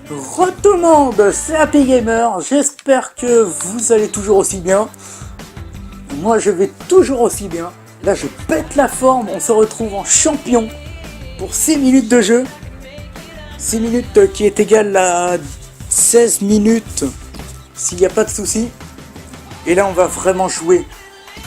Tout le monde, c'est Happy Gamer, j'espère que vous allez toujours aussi bien. Moi je vais toujours aussi bien. Là je pète la forme, on se retrouve en champion pour 6 minutes de jeu. 6 minutes qui est égal à 16 minutes s'il n'y a pas de soucis. Et là on va vraiment jouer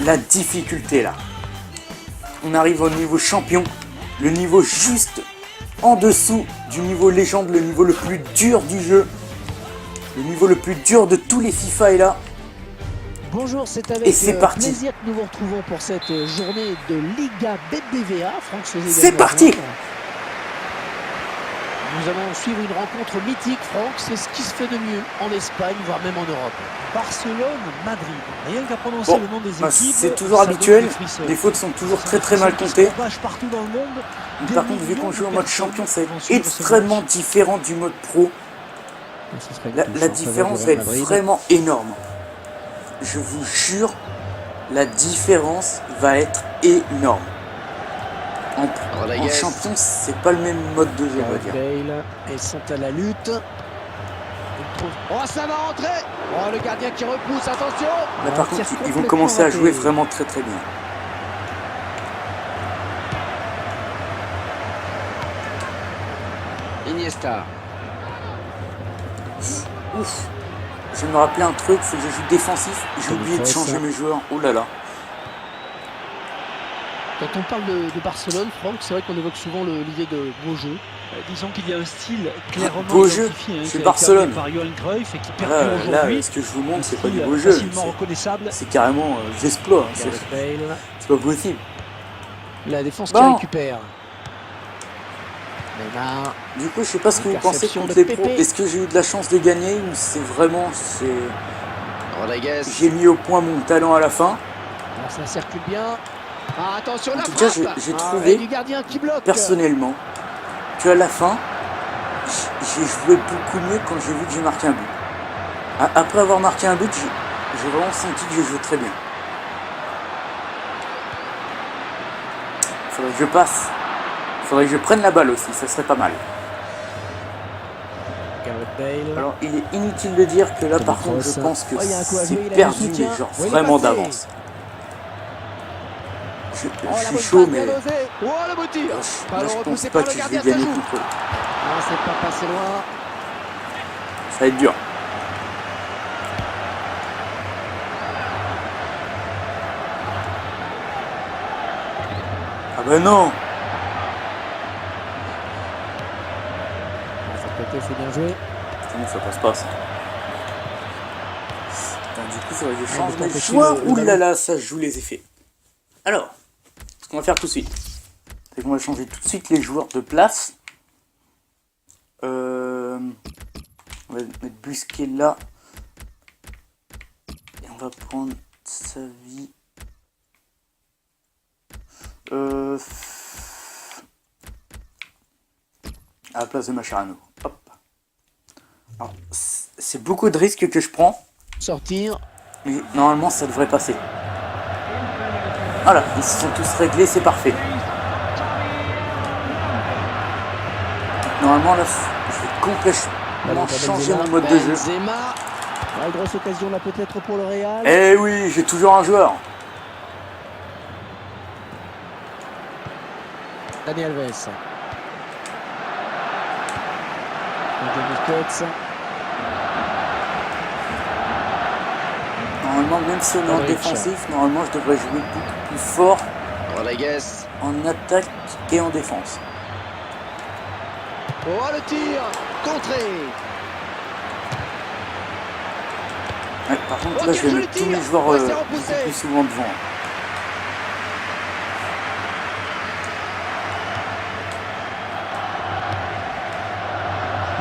la difficulté là. On arrive au niveau champion, le niveau juste en dessous du niveau légende, le niveau le plus dur du jeu. Le niveau le plus dur de tous les FIFA est là. Bonjour, c'est avec plaisir que nous vous retrouvons pour cette journée de Liga BBVA. Franck, c'est parti. Nous allons suivre une rencontre mythique, Franck. C'est ce qui se fait de mieux en Espagne, voire même en Europe. Barcelone-Madrid. Rien qu'à prononcer le nom des équipes. C'est toujours habituel. Les fautes sont toujours très mal comptées. Partout dans le monde. Par contre, vu qu'on joue en mode champion, ça va être extrêmement différent du mode pro. La différence va être vraiment énorme. Je vous jure, la différence va être énorme. En champion, c'est pas le même mode de jeu, on va dire. Ils sont à la lutte. Oh, ça va rentrer. Oh, le gardien qui repousse, attention. Là, par contre, ils vont commencer à jouer vraiment très bien. Iniesta. Ouf. Je me rappelais un truc, faut que je joue défensif. J'ai oublié de changer mes joueurs. Oh là là. Quand on parle de Barcelone, Franck, c'est vrai qu'on évoque souvent l'idée de beau jeu. Disons qu'il y a un style clairement beau jeu, c'est Barcelone. Par Johan Cruyff et qui là, ce que je vous montre, c'est pas du beau jeu. C'est carrément j'exploite. C'est pas possible. La défense qui récupère. Neymar. Du coup, je sais pas ce que vous pensez contre les pros. Est-ce que j'ai eu de la chance de gagner ou c'est vraiment j'ai mis au point mon talent à la fin. Alors, ça circule bien. Ah, attention, en tout cas, j'ai trouvé personnellement qu'à la fin, j'ai joué beaucoup mieux quand j'ai vu que j'ai marqué un but. Après avoir marqué un but, j'ai vraiment senti que je jouais très bien. Faudrait que je passe. Faudrait que je prenne la balle aussi, ça serait pas mal. Alors, il est inutile de dire que là, par contre, je pense que c'est perdu, mais genre vraiment d'avance. Je suis chaud, mais là, je pense pas que je vais gagner contre eux. Non, c'est pas passé loin. Ça va être dur. Ah ben non. C'est bien joué. Comment ça passe pas ça? Attends, du coup, il faudrait que je change mes joueurs. Ouh là là, ça joue les effets. Alors, ce qu'on va faire tout de suite, c'est qu'on va changer tout de suite les joueurs de place. On va mettre Busquets là. Et on va prendre Xavi. À la place de Mascherano. Hop. Alors, c'est beaucoup de risques que je prends. Sortir. Mais normalement, ça devrait passer. Voilà, ils se sont tous réglés, c'est parfait. Normalement, là, je vais complètement changer mon mode de jeu. La grosse occasion là peut-être pour le Real. Eh oui, j'ai toujours un joueur. Dani Alves. Normalement, même si on est en défensif, normalement je devrais jouer beaucoup plus fort en attaque et en défense. Oh, le tir contré. Ouais, par contre, là, je vais mettre tous mes joueurs beaucoup plus souvent devant.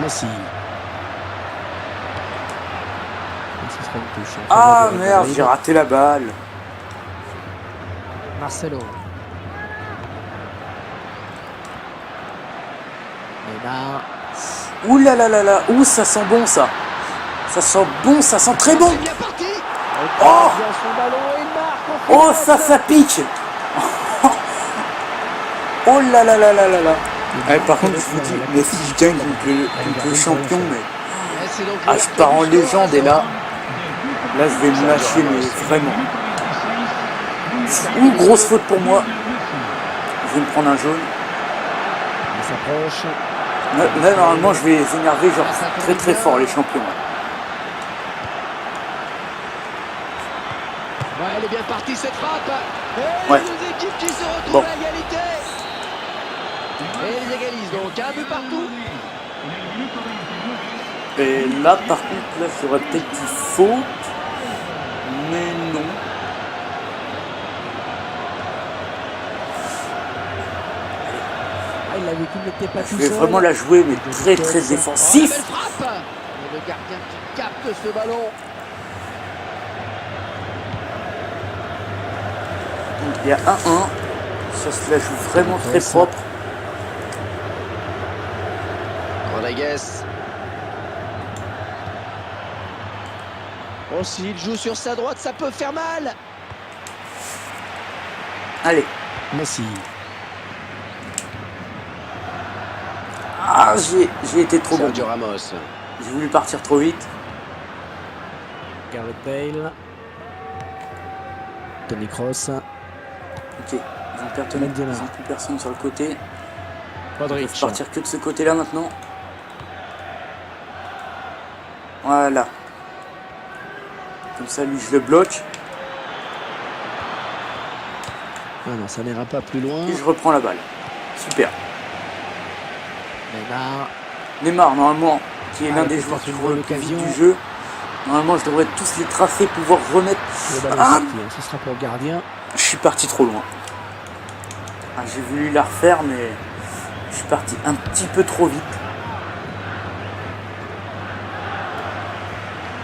Messi. Ah merde, j'ai raté la balle. Marcelo. Neymar. Ouh là là là là, ouh ça sent bon ça. Ça sent bon, ça sent très bon. Oh, oh ça pique. Oh là là là là là là. Ouais, par contre, je vous dis, mais si je gagne contre le champion, mais Et c'est donc je pars en légende et là je vais me lâcher, mais vraiment. Ouh, grosse faute pour moi. Je vais me prendre un jaune. Il s'approche. Là, normalement, je vais les énerver genre très très fort, les champions. Ouais, elle est bien partie cette frappe. Et Ouais. les deux équipes qui se retrouvent Bon. à égalité. Et ils égalisent donc un but partout. Et là, par contre, là, j'aurais peut-être dit faute. Mais non. Ah, il a vu qu'il n'était pas Je tout vais seul. vraiment la jouer, mais très très Oh, la défensif. belle frappe. Et le gardien qui capte ce ballon. Donc, il y a 1-1. Ça se la joue vraiment très propre. Rodriguez. Oh, s'il joue sur sa droite, ça peut faire mal. Allez. Messi. Ah, j'ai été trop bon. Sergio Ramos. J'ai voulu partir trop vite. Gareth Bale. Toni Kroos. Ok. Ils ont plus personne sur le côté. Ils Modric. peuvent partir que de ce côté-là maintenant. Voilà. Comme ça, lui, je le bloque. Ah non, ça n'ira pas plus loin. Et je reprends la balle. Super. Neymar. Neymar, normalement, qui est l'un il des peut joueurs faire qui une courent bonne le plus vite occasion. du jeu. Normalement, je devrais tous les tracer, pouvoir remettre. Le ballon Ah, sorti, hein. Ce sera pour le gardien. je suis parti trop loin. Ah, j'ai voulu la refaire, mais je suis parti un petit peu trop vite.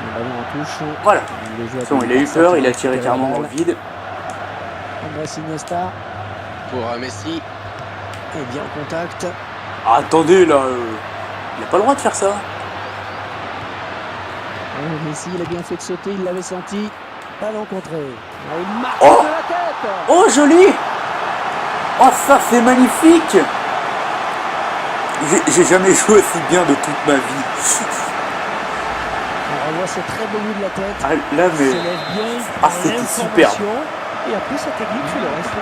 Le ballon en touche. Voilà. Le joueur C'est bon, il a eu peur, il a tiré carrément dans le vide. Andrés Iniesta. Pour Messi. Et bien en contact. Ah, attendez, là, il n'a pas le droit de faire ça. Oh, Messi, il a bien fait de sauter, il l'avait senti. Ballon contré. Ah, il marque Oh de la tête. Oh, joli. Oh, ça, c'est magnifique. J'ai jamais joué aussi bien de toute ma vie. On revoit ce très beau but de la tête. Ah, là, Il mais... s'élève bien. Ah, c'était superbe. Et après, sa technique fait le reste.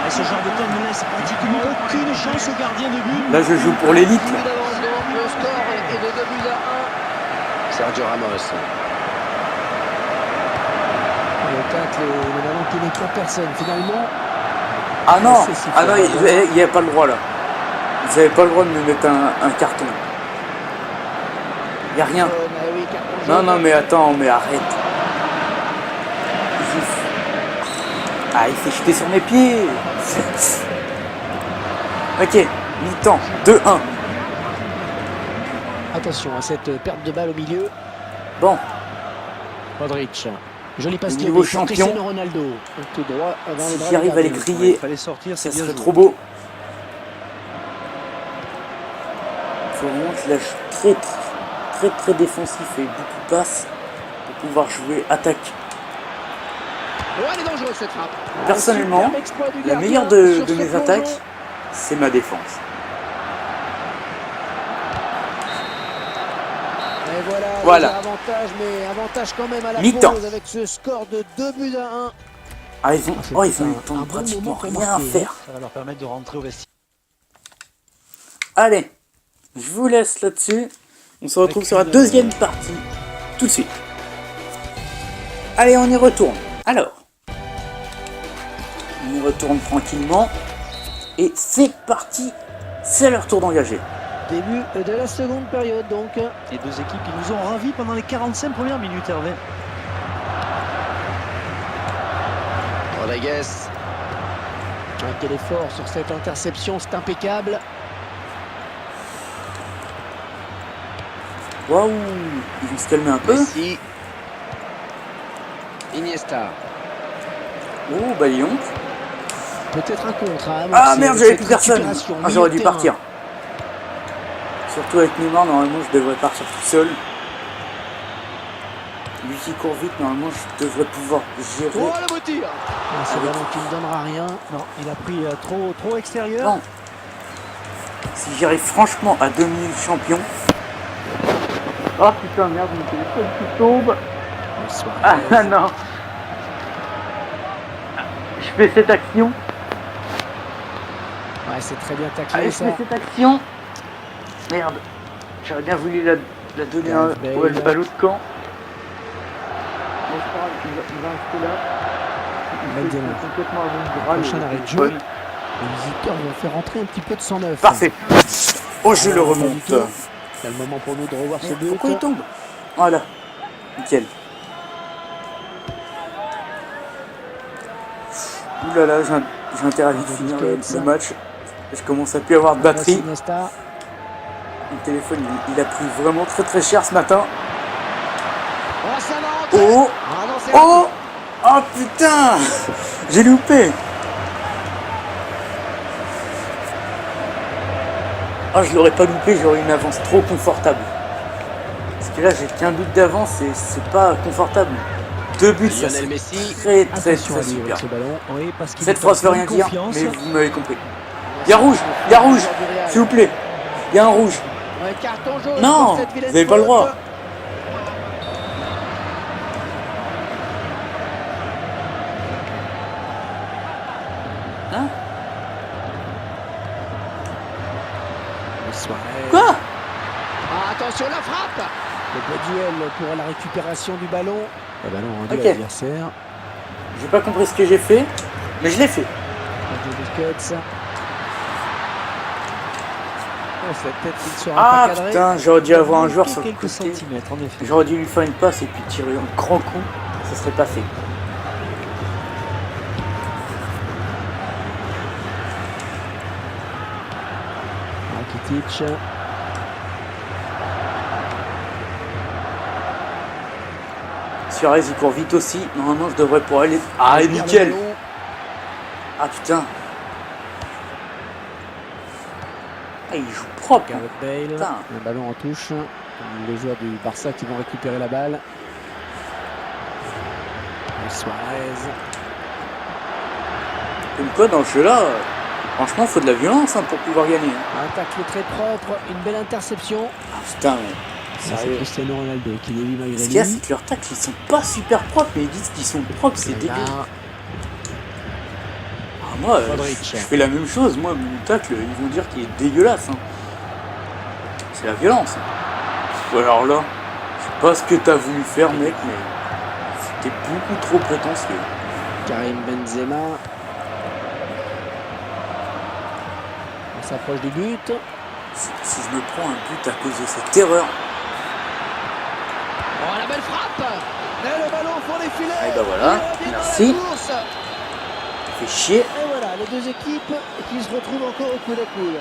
Et ce genre de tir ne laisse pratiquement aucune chance au gardien de but. Là, je joue pour l'élite. Le score est de 2 buts à 1. Sergio Ramos. Le tacle, le ballon qui n'est pas personne finalement. Ah non, il n'y a pas le droit là. Vous n'avez pas le droit de me mettre un carton. Il n'y a rien. Oui, Non, non, mais attends, mais arrête. Ah, il s'est jeté sur mes pieds. Ok, mi-temps, 2-1. Attention à cette perte de balle au milieu. Bon, Modric. Joli passe Niveau de champion. Cristiano Ronaldo. Tout droit dans les si bras j'arrive du à les gardien. griller, Il fallait sortir, ça c'est bien serait joué. trop beau. Faut vraiment que je lâche très défensif et beaucoup de passes pour pouvoir jouer attaque. Oh, elle est dangereuse cette frappe. Personnellement, Superbe exploit du La gardien meilleure sur de ce mes plongeon. attaques, c'est ma défense. Et voilà, Voilà. avantage, mais avantage quand même à la Mi-temps. pause avec ce score de 2 buts à 1. Ah, ils ont eu le temps un de bon pratiquement moment pour rien à marquer, faire. Ça va leur permettre de rentrer au vestiaire. Allez, je vous laisse là-dessus. On se retrouve sur la deuxième partie tout de suite. Allez, on y retourne. Alors, on y retourne tranquillement. Et c'est parti. C'est leur tour d'engager. Début de la seconde période donc. Les deux équipes qui nous ont ravis pendant les 45 premières minutes, Hervé. Rodriguez. Quel effort sur cette interception, c'est impeccable. Waouh, ils vont se calmer un peu. Messi. Iniesta. Oh, bah dis donc. Peut-être un contre. Ah merde, j'avais plus personne. Ah, j'aurais dû partir. Surtout avec Neymar, normalement je devrais partir tout seul. Lui qui court vite, normalement je devrais pouvoir gérer. Oh, le beau tir. C'est ballon qui ne donnera rien. Non, il a pris trop extérieur. Non. Si j'arrive franchement à devenir champion. Oh putain, merde, mon téléphone qui tombe. Ah non. Je fais cette action. Ouais, c'est très bien taclé Allez, je ça. fais cette action. Merde. J'aurais bien voulu la donner à l'autre camp. Bon, c'est pas grave, il va rester là. Il fait complètement avant le Prochain arrêt de jeu. Les visiteurs vont faire rentrer un petit peu de sang neuf. Parfait. Oh, je le remonte. C'est le moment pour nous de revoir ce but. Pourquoi il tombe? Voilà. Nickel. Ouh là là, j'ai intérêt à vite finir le match. Je commence à plus avoir de batterie. Mon téléphone, il a pris vraiment très très cher ce matin. Oh! Oh! Oh putain! J'ai loupé! Ah, je l'aurais pas loupé, j'aurais une avance trop confortable. Parce que là, j'ai qu'un but d'avance et c'est pas confortable. 2 buts, ça c'est très très très super. Cette phrase veut rien dire, mais vous m'avez compris. Il y a rouge, s'il vous plaît. Il y a un rouge. Non, vous n'avez pas le droit. Hein? Quoi? Attention, la frappe. Le beau duel pour la récupération du ballon. Le ballon rendu à l'adversaire. J'ai pas compris ce que j'ai fait, mais je l'ai fait. Ah putain, j'aurais dû avoir un joueur sur le côté. J'aurais dû lui faire une passe et puis tirer un grand coup. Ça serait pas fait. Rakitic. Suarez il court vite aussi. Normalement je devrais pouvoir aller. Ah et nickel. Ah putain. Ah, il joue propre. Bale. Le ballon en touche. Les joueurs du Barça qui vont récupérer la balle. Suarez. Comme quoi dans ce jeu là, franchement faut de la violence pour pouvoir gagner. Un tacle très propre, une belle interception. Ah putain mais. C'est Cristiano Ronaldo qui les vit malgré lui. Ce qu'il y a, c'est que leurs tacles ils sont pas super propres, mais ils disent qu'ils sont propres, c'est dégueu. Ah, moi, je fais la même chose, moi, mon tacle, ils vont dire qu'il est dégueulasse. Hein. C'est la violence. Hein. Alors là, je sais pas ce que t'as voulu faire, mec, mais c'était beaucoup trop prétentieux. Karim Benzema. On s'approche du but. Si je me prends un but à cause de cette erreur. Oh, la belle frappe! Et le ballon pour les filets! Et bah voilà, merci. Fait chier. Et voilà, les deux équipes qui se retrouvent encore au coude à coude.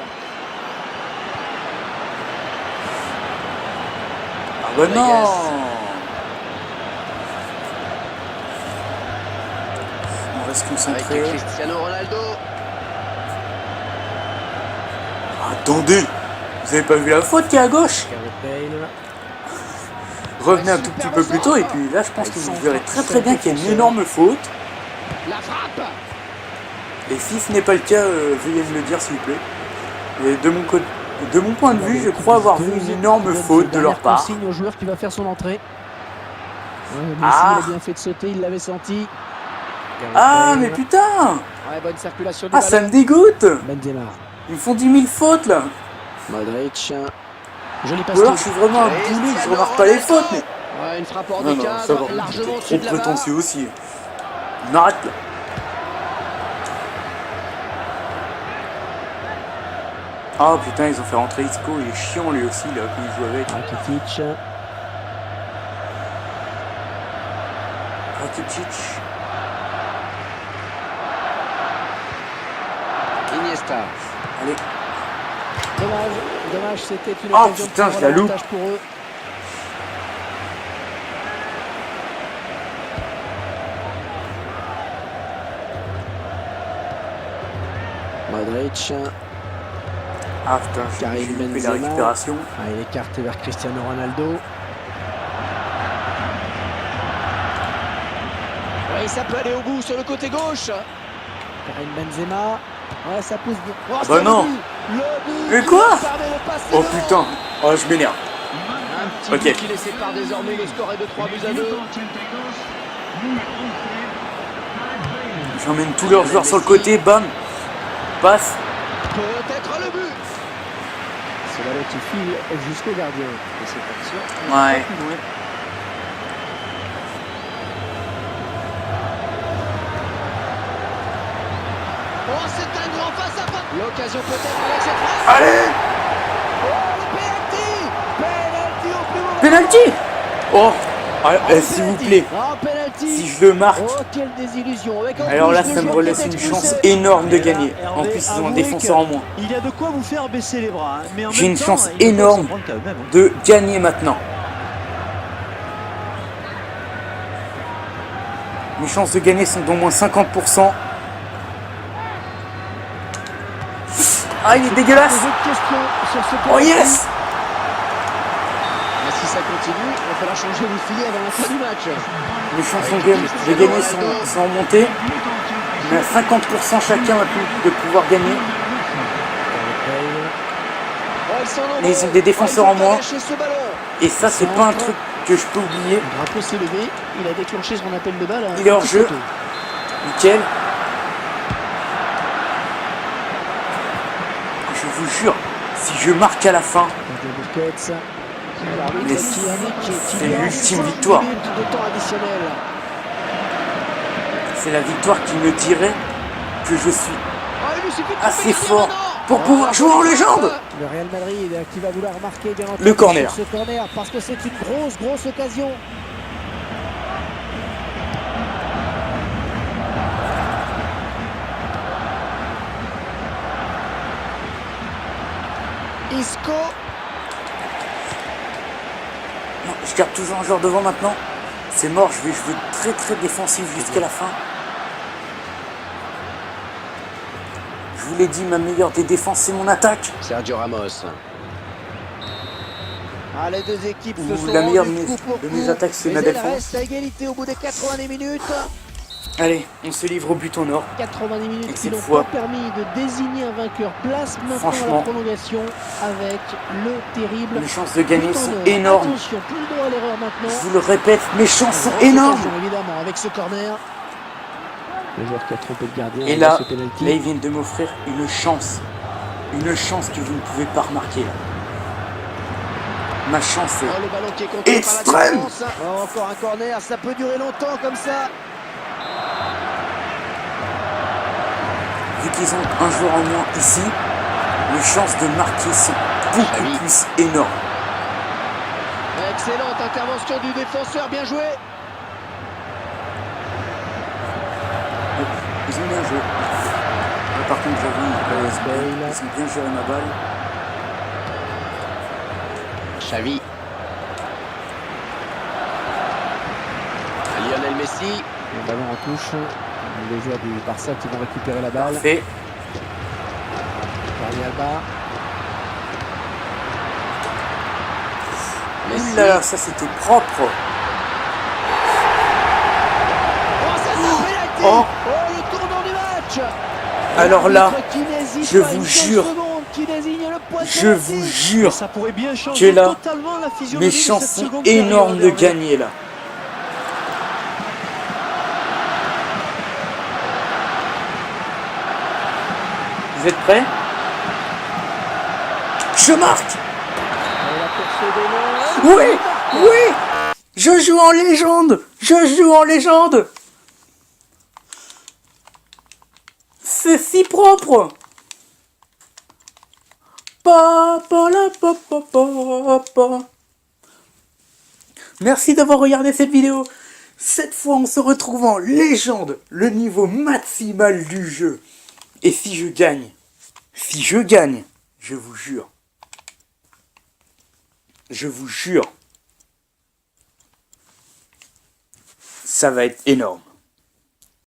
Ah bah non! On reste concentré. Avec Cristiano Ronaldo. Attendez! Vous avez pas vu la faute qui est à gauche? Revenez un tout petit peu plus tôt et puis là je pense que vous verrez très très bien qu'il y a une énorme faute. La frappe. Et si ce n'est pas le cas, veuillez me le dire s'il vous plaît. Et de mon point de vue, je crois avoir vu une énorme faute de leur part. Signe au joueur qui va faire son entrée. Messi il a bien fait de sauter, il l'avait senti. Ah mais putain! Ouais, bonne circulation du ballon. Ça me dégoûte! Benzema. Ils me font 10 000 fautes là! Modric. Joli passe. Ou alors je suis vraiment un boulet, je remarque pas les fautes, mais. Ouais, une frappe hors du cadre, largement trop prétentieux aussi. On arrête là. Ah putain, ils ont fait rentrer Isco, il est chiant lui aussi là quand il joue avec. Rakitic. Iniesta. Allez. Dommage, c'était une occasion putain, je la loupe pour eux. Modric. Ah putain, j'ai loupé la récupération. Ah, il écarte vers Cristiano Ronaldo. Oui, ça peut aller au bout sur le côté gauche. Karim Benzema. Ouais, ça pousse bien. Oh, Ah c'est bah le non. but. Le but Mais qui quoi? leur permet de passer Oh devant. putain. Oh, je m'énerve. Un petit Ok. but qui les sépare désormais. Le score est de 3-2. J'emmène tous leurs joueurs sur le côté, bam. Passe. Peut-être le but. C'est la qui file jusqu'au gardien. Et cette action. Ouais. Oh, c'est un grand face à face. L'occasion peut-être avec cette frappe. Allez. Oh, le penalty. Penalty au plus mauvais. Penalty. Oh. Ah, Oh, s'il vous penalty. plaît. Oh, penalty. Si je le marque. Oh, quelle désillusion. Avec en Alors plus là, le ça me joueur relaisse qui est une expulsé. chance énorme de Et là, gagner. Hervé, En plus, ils ont un avouez défenseur en moins. Il y a de quoi vous faire baisser les bras. Hein. Mais en J'ai même une temps, chance ils ne peuvent énorme s'en prendre qu'à eux-mêmes, hein. de gagner maintenant. Mes chances de gagner sont d'au moins 50%. Ah, il est dégueulasse. Poser de questions sur ce Oh penalty. yes. Mais si ça continue, il va falloir changer les filets avant la fin du match. Mes chances de gagner sont montées. Mais à 50% chacun de pouvoir gagner. Oh, ils sont nombreux. Mais ils ont des défenseurs Oh, en moins. lâcher ce ballon. Et ça, c'est pas un truc que je peux oublier. Le drapeau s'est levé. Il a déclenché son appel de balle. Il est hors jeu. Nickel. Je vous jure, si je marque à la fin, mais c'est l'ultime victoire. C'est la victoire qui me dirait que je suis assez fort pour pouvoir jouer en légende. Le Real Madrid qui va vouloir marquer bien entendu Le corner. sur ce corner parce que c'est une grosse occasion. Isco. Non, je garde toujours un joueur devant maintenant. C'est mort, je vais jouer très défensif jusqu'à la fin. Je vous l'ai dit, ma meilleure des défenses, c'est mon attaque. Sergio Ramos. Ah, les deux équipes se Ou sont la meilleure rendues de coup pour mes coup, attaques, c'est mais ma elles défense. restent à égalité au bout des 90 minutes. Allez, on se livre au but en or. 90 minutes Et qui cette n'ont fois, pas permis de désigner un vainqueur. Place maintenant à la franchement, prolongation avec le terrible. mes chances de gagner but en sont or. énormes. Attention, plus le droit à l'erreur maintenant. Je vous le répète, mes chances sont Grosse énormes. occasion, évidemment, avec ce corner. Le joueur qui a trompé le gardien. Et là, ce penalty. ils viennent de m'offrir une chance. Une chance que vous ne pouvez pas remarquer là. Ma chance Oh, est le ballon qui est contré par la extrême. défense. Oh, encore un corner, ça peut durer longtemps comme ça. Vu qu'ils ont un joueur en moins ici, les chances de marquer sont beaucoup plus énormes. Excellente intervention du défenseur, bien joué. Ils ont bien joué. Là, par contre, j'avoue, ils ont bien géré ma balle. Xavi. Lionel Messi. Le ballon en touche. Les joueurs du Barça qui vont récupérer la balle. Parfait. Dani Alba. Ouh là là, ça c'était propre. Oh, ça c'est un penalty. Oh. Oh, le tournant du match. Alors là, L'arbitre qui n'hésite je pas vous une seule jure, seconde, qui désigne le point de je penalty. vous jure Ça pourrait bien que changer là, totalement la physionomie mes de chances cette sont seconde énormes de période, Hervé. gagner là. Vous êtes prêts? Je marque! Et la course des Oui! Oui! Je joue en légende! Je joue en légende! C'est si propre! Pa, pa, la, pa, pa, pa, pa. Merci d'avoir regardé cette vidéo. Cette fois, on se retrouve en légende, le niveau maximal du jeu. Et si je gagne, je vous jure, ça va être énorme.